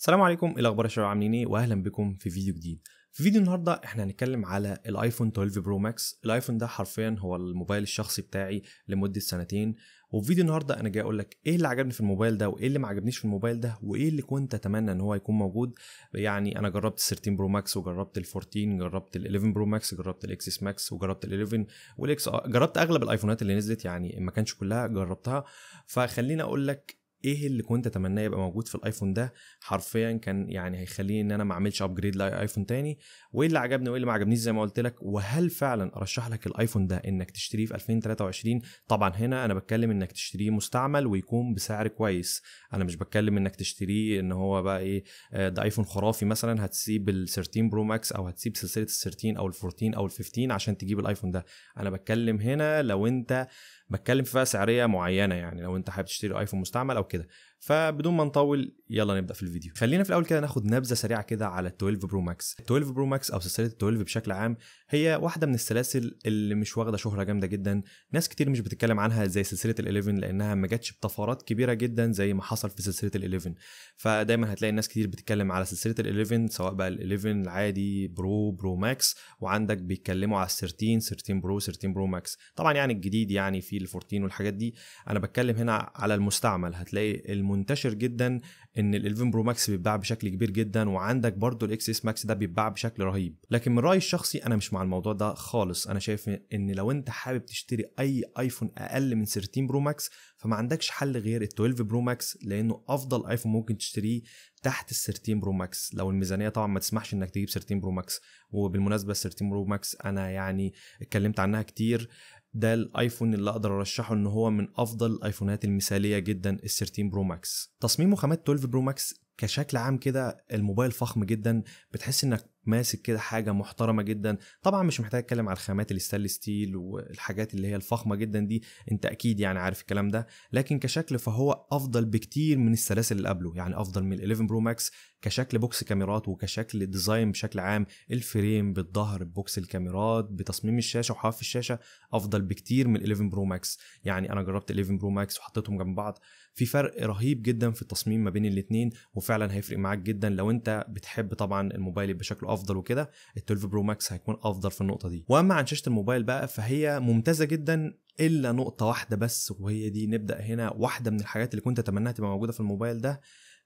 السلام عليكم، ايه الاخبار يا شباب؟ عاملين ايه؟ واهلا بكم في فيديو جديد. في فيديو النهارده احنا هنتكلم على الايفون 12 برو ماكس. الايفون ده حرفيا هو الموبايل الشخصي بتاعي لمده سنتين، وفي فيديو النهارده انا جاي اقول لك ايه اللي عجبني في الموبايل ده وايه اللي ما عجبنيش في الموبايل ده وايه اللي كنت اتمنى ان هو يكون موجود. يعني انا جربت ال 13 برو ماكس وجربت ال 14، جربت ال 11 برو ماكس، جربت الاكسس ماكس وجربت ال 11 والاكس، جربت اغلب الايفونات اللي نزلت، يعني ما كانش كلها جربتها. فخليني اقول لك ايه اللي كنت اتمناه يبقى موجود في الايفون ده. حرفيا كان يعني هيخليني ان انا ما اعملش ابجريد لايفون تاني، وايه اللي عجبني وايه اللي ما عجبنيش زي ما قلت لك. وهل فعلا ارشح لك الايفون ده انك تشتريه في 2023؟ طبعا هنا انا بتكلم انك تشتريه مستعمل ويكون بسعر كويس. انا مش بتكلم انك تشتريه ان هو بقى ايه، ده ايفون خرافي مثلا هتسيب ال 13 برو ماكس او هتسيب سلسله ال 13 او ال 14 او ال 15 عشان تجيب الايفون ده. انا بتكلم هنا لو انت بتكلم في فئه سعريه معينه، يعني لو انت حابب تشتري ايفون مستعمل او كده. فبدون ما نطول يلا نبدا في الفيديو. خلينا في الاول كده ناخد نبذه سريعه كده على ال 12 برو ماكس. ال 12 برو ماكس او سلسله ال 12 بشكل عام هي واحده من السلاسل اللي مش واخده شهره جامده جدا. ناس كتير مش بتتكلم عنها زي سلسله ال 11 لانها ما جاتش بطفرات كبيره جدا زي ما حصل في سلسله ال 11. فدايما هتلاقي ناس كتير بتتكلم على سلسله ال 11 سواء بقى ال 11 العادي برو ماكس، وعندك بيتكلموا على ال 13 برو 13 برو ماكس. طبعا يعني الجديد يعني في ال 14 والحاجات دي. انا بتكلم هنا على المستعمل. هتلاقي المنتشر جدا ان ال 11 برو ماكس بيتباع بشكل كبير جدا، وعندك برضو الاكس اس ماكس ده بيتباع بشكل رهيب. لكن من رايي الشخصي انا مش مع الموضوع ده خالص. انا شايف ان لو انت حابب تشتري اي ايفون اقل من 13 برو ماكس فما عندكش حل غير ال 12 برو ماكس، لانه افضل ايفون ممكن تشتريه تحت ال 13 برو ماكس لو الميزانيه طبعا ما تسمحش انك تجيب 13 برو ماكس. وبالمناسبه 13 برو ماكس انا يعني اتكلمت عنها كتير. ده الايفون اللي اقدر ارشحه ان هو من افضل الايفونات المثاليه جدا ال 13 برو ماكس. تصميم وخامات 12 برو ماكس كشكل عام كده الموبايل فخم جدا، بتحس انك ماسك كده حاجه محترمه جدا. طبعا مش محتاج اتكلم على الخامات الستانلس ستيل والحاجات اللي هي الفخمه جدا دي، انت اكيد يعني عارف الكلام ده. لكن كشكل فهو افضل بكتير من السلاسل اللي قبله، يعني افضل من ال 11 برو ماكس كشكل بوكس كاميرات وكشكل ديزاين بشكل عام. الفريم بالظهر بوكس الكاميرات بتصميم الشاشه وحواف الشاشه افضل بكتير من ال 11 برو ماكس. يعني انا جربت ال 11 برو ماكس وحطيتهم جنب بعض، في فرق رهيب جدا في التصميم ما بين الاثنين، وفعلا هيفرق معاك جدا لو انت بتحب طبعا الموبايل يبقى شكله افضل وكده. ال 12 برو ماكس هيكون افضل في النقطه دي. واما عن شاشه الموبايل بقى فهي ممتازه جدا الا نقطه واحده بس، وهي دي نبدا هنا. واحده من الحاجات اللي كنت اتمناها تبقى موجوده في الموبايل ده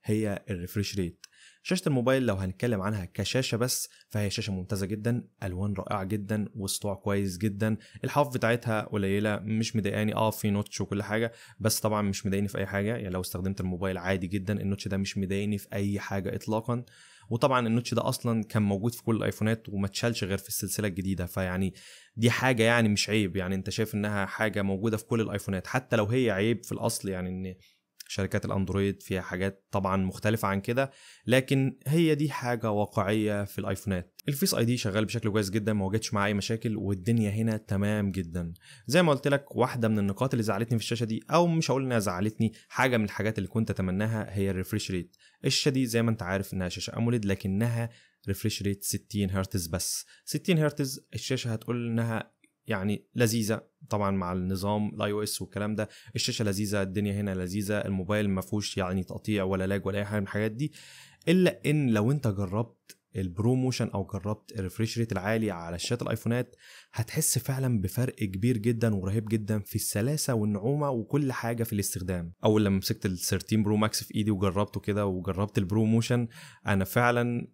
هي الريفريش ريت. شاشة الموبايل لو هنتكلم عنها كشاشة بس فهي شاشة ممتازة جدا، ألوان رائعة جدا وسطوع كويس جدا. الحواف بتاعتها قليلة مش مضايقاني، في نوتش وكل حاجة، بس طبعا مش مضايقني في أي حاجة. يعني لو استخدمت الموبايل عادي جدا النوتش ده مش مضايقني في أي حاجة إطلاقا. وطبعا النوتش ده أصلا كان موجود في كل الآيفونات وما اتشالش غير في السلسلة الجديدة، فيعني دي حاجة يعني مش عيب. يعني أنت شايف إنها حاجة موجودة في كل الآيفونات حتى لو هي عيب في الأصل، يعني إن شركات الاندرويد فيها حاجات طبعا مختلفة عن كده، لكن هي دي حاجة واقعية في الايفونات. الفيس اي دي شغال بشكل كويس جدا، ما واجهتش معاه اي مشاكل والدنيا هنا تمام جدا. زي ما قلت لك واحدة من النقاط اللي زعلتني في الشاشة دي، او مش هقول انها زعلتني، حاجة من الحاجات اللي كنت اتمناها هي الريفريش ريت. الشاشة دي زي ما انت عارف انها شاشة اموليد لكنها ريفريش ريت 60 هرتز بس. 60 هرتز الشاشة هتقول انها يعني لذيذه طبعا مع النظام الاي او اس والكلام ده. الشاشه لذيذه، الدنيا هنا لذيذه، الموبايل ما فيهوش يعني تقطيع ولا لاج ولا اي حاجه من الحاجات دي. الا ان لو انت جربت البروموشن او جربت الريفريش ريت العالي على شاشات الايفونات هتحس فعلا بفرق كبير جدا ورهيب جدا في السلاسه والنعومه وكل حاجه في الاستخدام. اول لما مسكت ال 13 برو ماكس في ايدي وجربته كده وجربت البروموشن، انا فعلا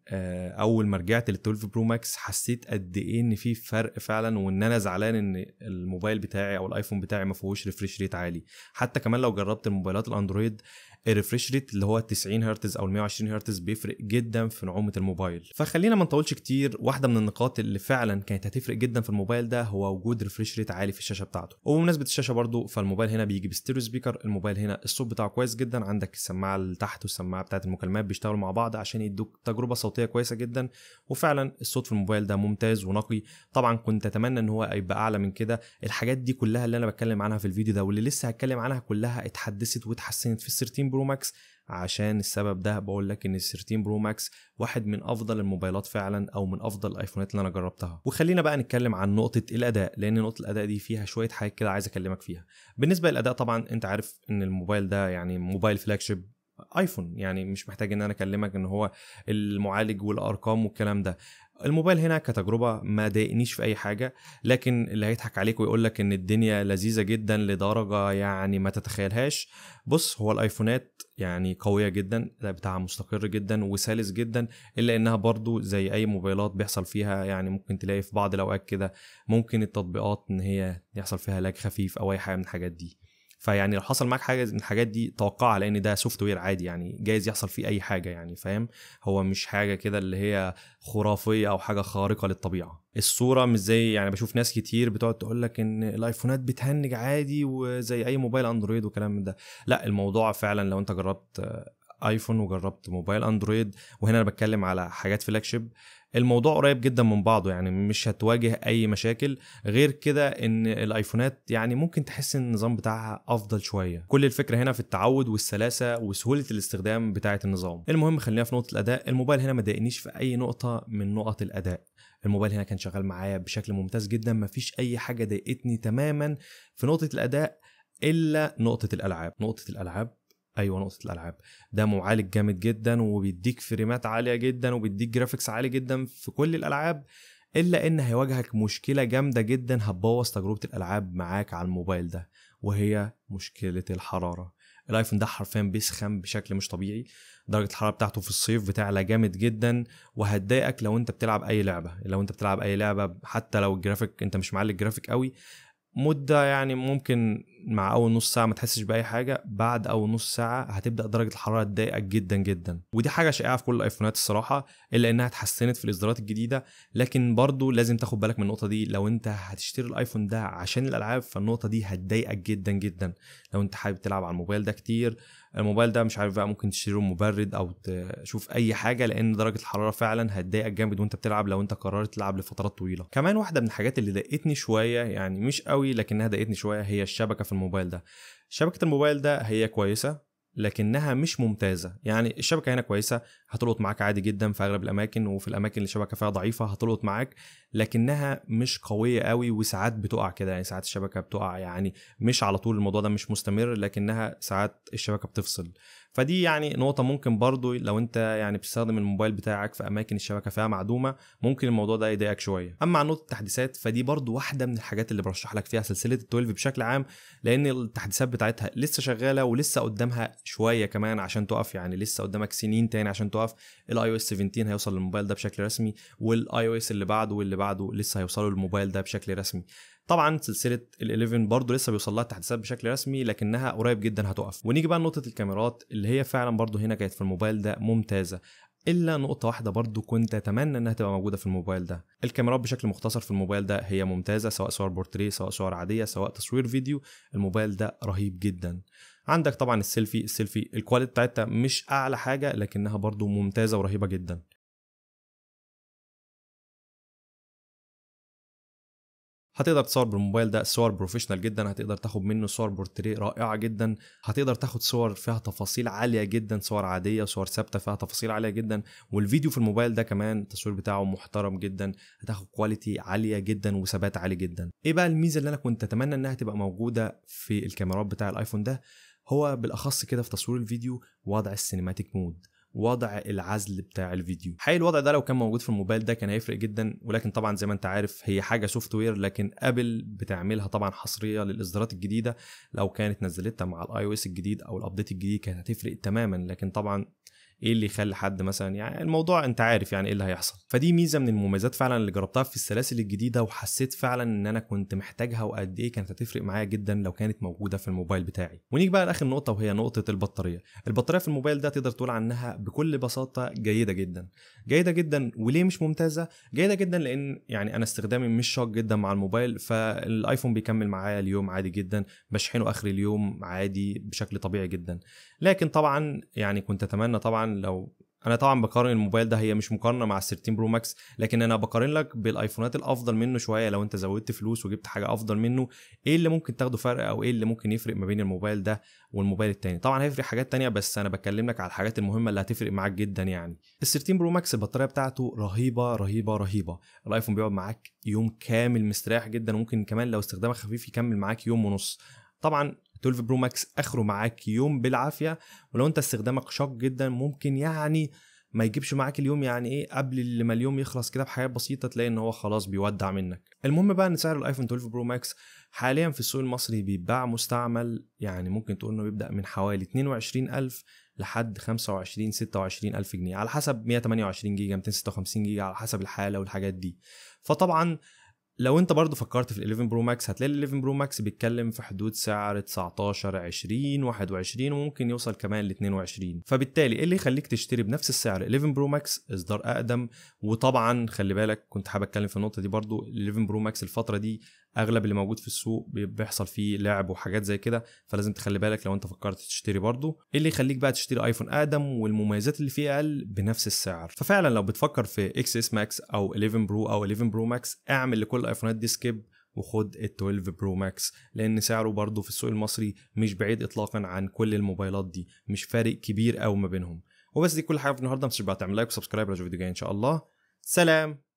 اول ما رجعت لل 12 برو ماكس حسيت قد ايه ان في فرق فعلا، وان انا زعلان ان الموبايل بتاعي او الايفون بتاعي ما فيهوش ريفريش ريت عالي. حتى كمان لو جربت الموبايلات الاندرويد الريفريش ريت اللي هو 90 هرتز او 120 هرتز بيفرق جدا في نعومه الموبايل. فخلينا ما نطولش كتير. واحده من النقاط اللي فعلا كانت هتفرق جدا في الموبايل ده هو وجود ريفريش ريت عالي في الشاشه بتاعته. وبمناسبه الشاشه برضو فالموبايل هنا بيجي بستيريو سبيكر. الموبايل هنا الصوت بتاعه كويس جدا، عندك السماعه اللي تحت والسماعه بتاعه المكالمات بيشتغلوا مع بعض عشان يدوك تجربه صوتيه كويسه جدا. وفعلا الصوت في الموبايل ده ممتاز ونقي. طبعا كنت اتمنى ان هو يبقى اعلى من كده. الحاجات دي كلها اللي انا بتكلم عنها في الفيديو ده واللي لسه هتكلم عنها كلها اتحدثت واتحسنت في ال 13 برو ماكس. عشان السبب ده بقول لك ان ال 13 برو ماكس واحد من افضل الموبايلات فعلا او من افضل الايفونات اللي انا جربتها. وخلينا بقى نتكلم عن نقطه الاداء، لان نقطه الاداء دي فيها شويه حاجات كده عايز اكلمك فيها. بالنسبه للاداء طبعا انت عارف ان الموبايل ده يعني موبايل فلاج شيب ايفون، يعني مش محتاج ان انا اكلمك ان هو المعالج والارقام والكلام ده. الموبايل هنا كتجربه ما ضايقنيش في اي حاجه، لكن اللي هيضحك عليك ويقول لك ان الدنيا لذيذه جدا لدرجه يعني ما تتخيلهاش. بص، هو الايفونات يعني قويه جدا، الاداء بتاعها مستقر جدا وسلس جدا، الا انها برضو زي اي موبايلات بيحصل فيها، يعني ممكن تلاقي في بعض الاوقات كده ممكن التطبيقات ان هي يحصل فيها لاج خفيف او اي حاجه من الحاجات دي. فيعني لو حصل معاك حاجه من الحاجات دي توقعها، لان ده سوفت وير عادي، يعني جايز يحصل فيه اي حاجه، يعني فاهم؟ هو مش حاجه كده اللي هي خرافيه او حاجه خارقه للطبيعه. الصوره مش زي، يعني بشوف ناس كتير بتقعد تقول لك ان الايفونات بتهنج عادي وزي اي موبايل اندرويد وكلام من ده. لا، الموضوع فعلا لو انت جربت ايفون وجربت موبايل اندرويد، وهنا انا بتكلم على حاجات فلاج شيب، الموضوع قريب جدا من بعضه، يعني مش هتواجه اي مشاكل. غير كده ان الايفونات يعني ممكن تحس ان النظام بتاعها افضل شويه. كل الفكره هنا في التعود والسلاسه وسهوله الاستخدام بتاعه النظام. المهم خلينا في نقطه الاداء. الموبايل هنا ما ضايقنيش في اي نقطه من نقط الاداء. الموبايل هنا كان شغال معايا بشكل ممتاز جدا، ما فيش اي حاجه ضايقتني تماما في نقطه الاداء الا نقطه الالعاب. نقطه الالعاب، ايوه نقطه الالعاب، ده معالج جامد جدا وبيديك فريمات عاليه جدا وبيديك جرافيكس عالي جدا في كل الالعاب، الا ان هيواجهك مشكله جامده جدا هتبوظ تجربه الالعاب معاك على الموبايل ده، وهي مشكله الحراره. الايفون ده حرفيا بيسخن بشكل مش طبيعي، درجه الحراره بتاعته في الصيف بتعلى جامد جدا، وهتضايقك لو انت بتلعب اي لعبه. لو انت بتلعب اي لعبه حتى لو الجرافيك انت مش معلي الجرافيك قوي، مدة يعني ممكن مع أول نص ساعة ما تحسش بأي حاجة، بعد أول نص ساعة هتبدأ درجة الحرارة تضايقك جدا جدا. ودي حاجة شائعة في كل الأيفونات الصراحة، إلا إنها اتحسنت في الإصدارات الجديدة. لكن برضو لازم تاخد بالك من النقطة دي، لو أنت هتشتري الأيفون ده عشان الألعاب فالنقطة دي هتضايقك جدا جدا. لو أنت حابب تلعب على الموبايل ده كتير، الموبايل ده مش عارف بقى، ممكن تشتري له مبرد أو تشوف أي حاجة، لأن درجة الحرارة فعلا هتضايقك جامد وأنت بتلعب لو أنت قررت تلعب لفترات طويلة. كمان واحدة من الحاجات اللي ضايقتني شوية، يعني مش قوي لكنها ضايقتني شوية، هي الشبكة في الموبايل ده. شبكة الموبايل ده هي كويسة لكنها مش ممتازة. يعني الشبكة هنا كويسة، هتلقط معاك عادي جدا في أغلب الأماكن، وفي الأماكن اللي الشبكة فيها ضعيفة هتلقط معاك، لكنها مش قوية قوي، وساعات بتقع كده، يعني ساعات الشبكة بتقع، يعني مش على طول، الموضوع ده مش مستمر، لكنها ساعات الشبكة بتفصل. فدي يعني نقطة ممكن برضو لو انت يعني بتستخدم الموبايل بتاعك في أماكن الشبكة فيها معدومة، ممكن الموضوع ده يضايقك شوية. أما عن نقطة التحديثات فدي برضو واحدة من الحاجات اللي برشح لك فيها سلسلة ال 12 بشكل عام، لأن التحديثات بتاعتها لسه شغالة ولسه قدامها شوية كمان عشان تقف، يعني لسه قدامك سنين تاني عشان تقف. الاي او اس 17 هيوصل للموبايل ده بشكل رسمي، والاي او اس اللي بعده واللي بعده لسه هيوصلوا للموبايل ده بشكل رسمي. طبعا سلسله ال11 برضه لسه بيوصل لها التحديثات بشكل رسمي، لكنها قريب جدا هتقف. ونيجي بقى لنقطه الكاميرات اللي هي فعلا برضه هنا كانت في الموبايل ده ممتازه، الا نقطه واحده برضو كنت اتمنى انها تبقى موجوده في الموبايل ده. الكاميرات بشكل مختصر في الموبايل ده هي ممتازه، سواء صور بورتريه سواء صور عاديه سواء تصوير فيديو، الموبايل ده رهيب جدا. عندك طبعا السيلفي الكواليتي بتاعتها مش اعلى حاجه، لكنها برضو ممتازه ورهيبه جدا. هتقدر تصور بالموبايل ده صور بروفيشنال جدا، هتقدر تاخد منه صور بورتريه رائعه جدا، هتقدر تاخد صور فيها تفاصيل عاليه جدا، صور عاديه وصور ثابته فيها تفاصيل عاليه جدا. والفيديو في الموبايل ده كمان التصوير بتاعه محترم جدا، هتاخد كواليتي عاليه جدا وثبات عالي جدا. ايه بقى الميزه اللي انا كنت اتمنى انها تبقى موجوده في الكاميرات بتاع الايفون ده؟ هو بالاخص كده في تصوير الفيديو وضع السينماتيك مود، وضع العزل بتاع الفيديو. حقيقي الوضع ده لو كان موجود في الموبايل ده كان هيفرق جدا، ولكن طبعا زي ما انت عارف هي حاجه سوفت وير، لكن ابل بتعملها طبعا حصريه للاصدارات الجديده. لو كانت نزلتها مع الاي او اس الجديد او الابديت الجديد كانت هتفرق تماما، لكن طبعا ايه اللي يخلي حد مثلا، يعني الموضوع انت عارف يعني ايه اللي هيحصل. فدي ميزه من المميزات فعلا اللي جربتها في السلاسل الجديده، وحسيت فعلا ان انا كنت محتاجها وقد ايه كانت هتفرق معايا جدا لو كانت موجوده في الموبايل بتاعي. ونيجي بقى لاخر نقطه وهي نقطه البطاريه. البطاريه في الموبايل ده تقدر تقول عنها بكل بساطه جيده جدا، جيده جدا. وليه مش ممتازه؟ جيده جدا لان يعني انا استخدامي مش شاق جدا مع الموبايل، فالايفون بيكمل معايا اليوم عادي جدا، بشحنه اخر اليوم عادي بشكل طبيعي جدا. لكن طبعا يعني كنت اتمنى طبعا لو انا طبعا بقارن الموبايل ده، هي مش مقارنه مع ال13 برو ماكس، لكن انا بقارن لك بالايفونات الافضل منه شويه. لو انت زودت فلوس وجبت حاجه افضل منه، ايه اللي ممكن تاخده فرق، او ايه اللي ممكن يفرق ما بين الموبايل ده والموبايل التاني؟ طبعا هيفرق حاجات تانية، بس انا بكلم لك على الحاجات المهمه اللي هتفرق معاك جدا. يعني ال13 برو ماكس البطاريه بتاعته رهيبه رهيبه رهيبه، الايفون بيقعد معاك يوم كامل مستريح جدا، وممكن كمان لو استخدامك خفيف يكمل معاك يوم ونص. طبعا 12 برو ماكس اخره معاك يوم بالعافيه، ولو انت استخدامك شاق جدا ممكن يعني ما يجيبش معاك اليوم، يعني ايه قبل ما اليوم يخلص كده بحاجات بسيطه تلاقي ان هو خلاص بيودع منك. المهم بقى ان سعر الايفون 12 برو ماكس حاليا في السوق المصري بيتباع مستعمل، يعني ممكن تقول انه بيبدا من حوالي 22000 لحد 25 26 الف جنيه على حسب 128 جيجا 256 جيجا على حسب الحاله والحاجات دي. فطبعا لو انت برضو فكرت في ال11 برو ماكس هتلاقي ال11 برو ماكس بيتكلم في حدود سعر 19 20 21 وممكن يوصل كمان ل 22. فبالتالي ايه اللي يخليك تشتري بنفس السعر 11 برو ماكس اصدار اقدم؟ وطبعا خلي بالك كنت حابب اتكلم في النقطه دي برضو، ال11 برو ماكس الفتره دي اغلب اللي موجود في السوق بيحصل فيه لعب وحاجات زي كده، فلازم تخلي بالك لو انت فكرت تشتري برضو ايه اللي يخليك بقى تشتري ايفون اقدم والمميزات اللي فيه اقل بنفس السعر. ففعلا لو بتفكر في اكس اس ماكس او 11 برو او 11 برو ماكس اعمل لكل الايفونات دي سكيب وخد ال 12 برو ماكس، لان سعره برضو في السوق المصري مش بعيد اطلاقا عن كل الموبايلات دي، مش فارق كبير قوي ما بينهم. وبس دي كل حاجه في النهارده، ما تنساش بقى تعمل لايك وسبسكرايب لو الفيديو جاي ان شاء الله. سلام.